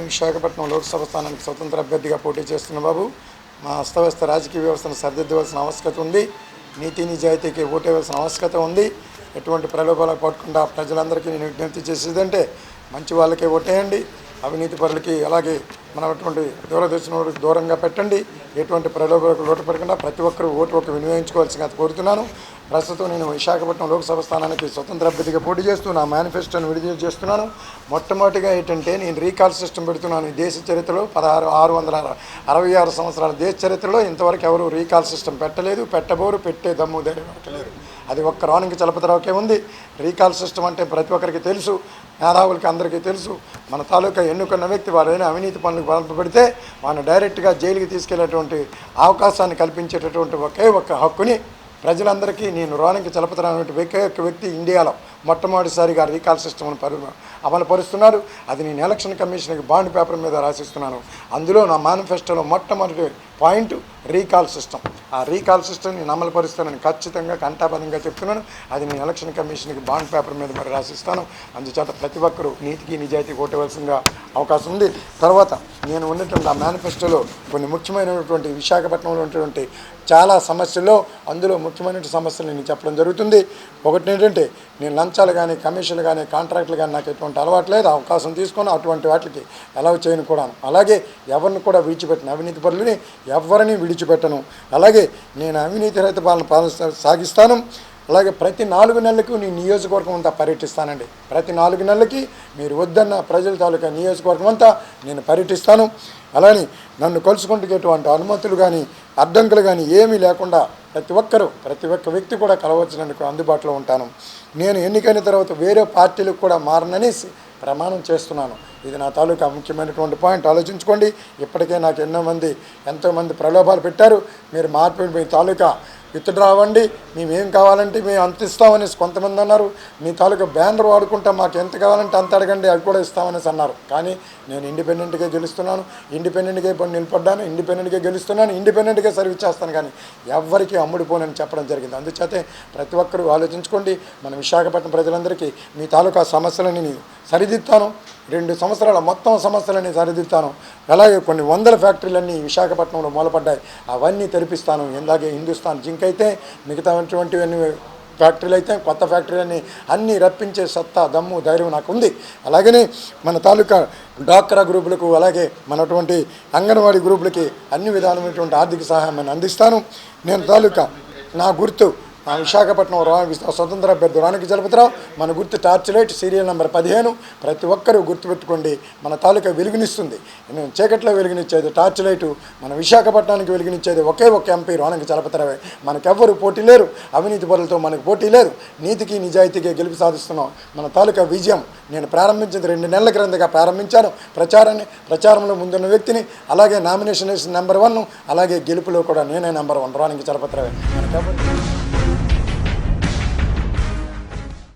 విశాఖపట్నం లోక్సభ స్థానానికి స్వతంత్ర అభ్యర్థిగా పోటీ చేస్తున్న బాబు. మా అస్తవ్యస్త రాజకీయ వ్యవస్థను సరిదిద్దవలసిన ఆవశ్యకత ఉంది. నీతి నిజాయితీకి ఓటేయవలసిన ఆవశ్యకత ఉంది. ఎటువంటి ప్రలోభాలకు పడకుండా ప్రజలందరికీ నేను విజ్ఞప్తి చేసేదంటే మంచి వాళ్ళకే ఓటేయండి, అవినీతి పరులకి అలాగే మనటువంటి దూరదర్శన దూరంగా పెట్టండి. ఎటువంటి ప్రలోభాలకు లోటుపడకుండా ప్రతి ఒక్కరూ ఓటు వినియోగించుకోవాల్సిందిగా కోరుతున్నాను. ప్రస్తుతం నేను విశాఖపట్నం లోక్సభ స్థానానికి స్వతంత్ర అభ్యర్థిగా పోటీ చేస్తూ నా మేనిఫెస్టోను విడుదల చేస్తున్నాను. మొట్టమొదటిగా ఏంటంటే నేను రీకాల్ సిస్టమ్ పెడుతున్నాను. ఈ దేశ చరిత్రలో 666 సంవత్సరాల దేశ చరిత్రలో ఇంతవరకు ఎవరు రీకాల్ సిస్టమ్ పెట్టలేదు, పెట్టబోరు, పెట్టే దమ్ము ధైర్యం పెట్టలేరు. అది ఒక్క రానికి చలపతిరావుకే ఉంది. రీకాల్ సిస్టమ్ అంటే ప్రతి ఒక్కరికి తెలుసు, మేధావులకి అందరికీ తెలుసు. మన తాలూకా ఎన్నుకున్న వ్యక్తి వారైనా అవినీతి పనులకు పాల్పడితే వారిని డైరెక్ట్గా జైలుకి తీసుకెళ్లేటువంటి అవకాశాన్ని కల్పించేటటువంటి ఒకే ఒక్క హక్కుని ప్రజలందరికీ నేను రానికి చలపతిరావు ఒకే ఒక్క వ్యక్తి ఇండియాలో మొట్టమొదటిసారిగా రీకాల్ సిస్టమ్ను అమలు పరుస్తున్నారు. అది నేను ఎలక్షన్ కమిషన్కి బాండ్ పేపర్ మీద రాసిస్తున్నాను. అందులో నా మేనిఫెస్టోలో మొట్టమొదటి పాయింట్ రీకాల్ సిస్టమ్. ఆ రీకాల్ సిస్టమ్ నేను అమలు పరుస్తానని ఖచ్చితంగా కంఠాబద్ధంగా చెప్తున్నాను. అది నేను ఎలక్షన్ కమిషన్కి బాండ్ పేపర్ మీద మరి రాసిస్తాను. అందుచేత ప్రతి ఒక్కరూ నీతికి నిజాయితీ కొట్టవలసిందిగా అవకాశం ఉంది. తర్వాత నేను ఉన్నటువంటి ఆ మేనిఫెస్టోలో కొన్ని ముఖ్యమైనటువంటి విశాఖపట్నంలో ఉన్నటువంటి చాలా సమస్యల్లో అందులో ముఖ్యమైన సమస్యలు నేను చెప్పడం జరుగుతుంది. ఒకటి ఏంటంటే నేను లంచాలు కానీ కమిషన్లు కానీ కాంట్రాక్టులు కానీ నాకు ఎటువంటి అలవాటు లేదు. అవకాశం తీసుకొని అటువంటి వాటికి అలౌ చేయను కూడా. అలాగే ఎవరిని కూడా విడిచిపెట్టను, అవినీతి పరులని ఎవరిని విడిచిపెట్టను. అలాగే నేను అవినీతి రహిత పాలన సాగిస్తాను. అలాగే ప్రతి 4 నెలలకు నేను నియోజకవర్గం అంతా పర్యటిస్తానండి. ప్రతి 4 నెలలకి మీరు వద్దన్న ప్రజల తాలూకా నియోజకవర్గం అంతా నేను పర్యటిస్తాను. అలానే నన్ను కలుసుకుంటుకేటువంటి అనుమతులు కానీ అడ్డంకులు కానీ ఏమీ లేకుండా ప్రతి ఒక్క వ్యక్తి కూడా కలవచ్చినందుకు అందుబాటులో ఉంటాను. నేను ఎన్నికైన తర్వాత వేరే పార్టీలకు కూడా మారననేసి ప్రమాణం చేస్తున్నాను. ఇది నా తాలూకా ముఖ్యమైనటువంటి పాయింట్. ఆలోచించుకోండి. ఇప్పటికే నాకు ఎంతోమంది ప్రలోభాలు పెట్టారు. మీరు మార్పు మీ తాలూకా విత్డ్రా అవ్వండి, మేమేం కావాలంటే మేము అంత ఇస్తామనేసి కొంతమంది అన్నారు. మీ తాలూకా బ్యానర్ వాడుకుంటాం, మాకు ఎంత కావాలంటే అంత అడగండి, అవి కూడా ఇస్తామనేసి అన్నారు. కానీ నేను ఇండిపెండెంట్గా గెలుస్తున్నాను, ఇండిపెండెంట్గా ఇప్పుడు నిలబడ్డాను, ఇండిపెండెంట్గా గెలుస్తున్నాను, ఇండిపెండెంట్గా సర్వీస్ చేస్తాను. కానీ ఎవరికి అమ్ముడిపోనని చెప్పడం జరిగింది. అందుచేతే ప్రతి ఒక్కరూ ఆలోచించుకోండి. మన విశాఖపట్నం ప్రజలందరికీ మీ తాలూకా సమస్యలని నేను సరిదిద్దాను. 2 సంవత్సరాల మొత్తం సమస్యలని సరిదిద్దాను. అలాగే కొన్ని వందల ఫ్యాక్టరీలన్నీ విశాఖపట్నంలో మూలపడ్డాయి, అవన్నీ తెరిపిస్తాను. ఇందాకే హిందుస్థాన్ జింక్ అయితే మిగతాటువంటివన్నీ ఫ్యాక్టరీలు అయితే కొత్త ఫ్యాక్టరీలన్నీ అన్నీ రప్పించే సత్తా దమ్ము ధైర్యం నాకు ఉంది. అలాగనే మన తాలూకా డాక్రా గ్రూపులకు అలాగే మనటువంటి అంగన్వాడీ గ్రూపులకి అన్ని విధాలమైనటువంటి ఆర్థిక సహాయాన్ని అందిస్తాను. నేను తాలూకా నా గుర్తు విశాఖపట్నం స్వతంత్ర అభ్యర్థి రానికి చలపతిరావు. మన గుర్తు టార్చ్ లైట్, సీరియల్ నెంబర్ 15. ప్రతి ఒక్కరూ గుర్తుపెట్టుకోండి. మన తాలూకా వెలుగునిస్తుంది. నేను చీకట్లో వెలుగునిచ్చేది టార్చ్ లైటు, మన విశాఖపట్నానికి వెలుగునిచ్చేది ఒకే ఒక్క ఎంపీ రానికి చలపతిరావే. మనకెవ్వరూ పోటీ లేరు, అవినీతి పరులతో మనకు పోటీ లేదు. నీతికి నిజాయితీకి గెలుపు సాధిస్తున్నాం. మన తాలూకా విజయం నేను ప్రారంభించింది 2 నెలల క్రిందగా ప్రారంభించాను. ప్రచారంలో ముందున్న వ్యక్తిని. అలాగే నామినేషన్ నెంబర్ 1, అలాగే గెలుపులో కూడా నేనే నెంబర్ 1 రానికి చలపతిరావే. మనకెవ్వరు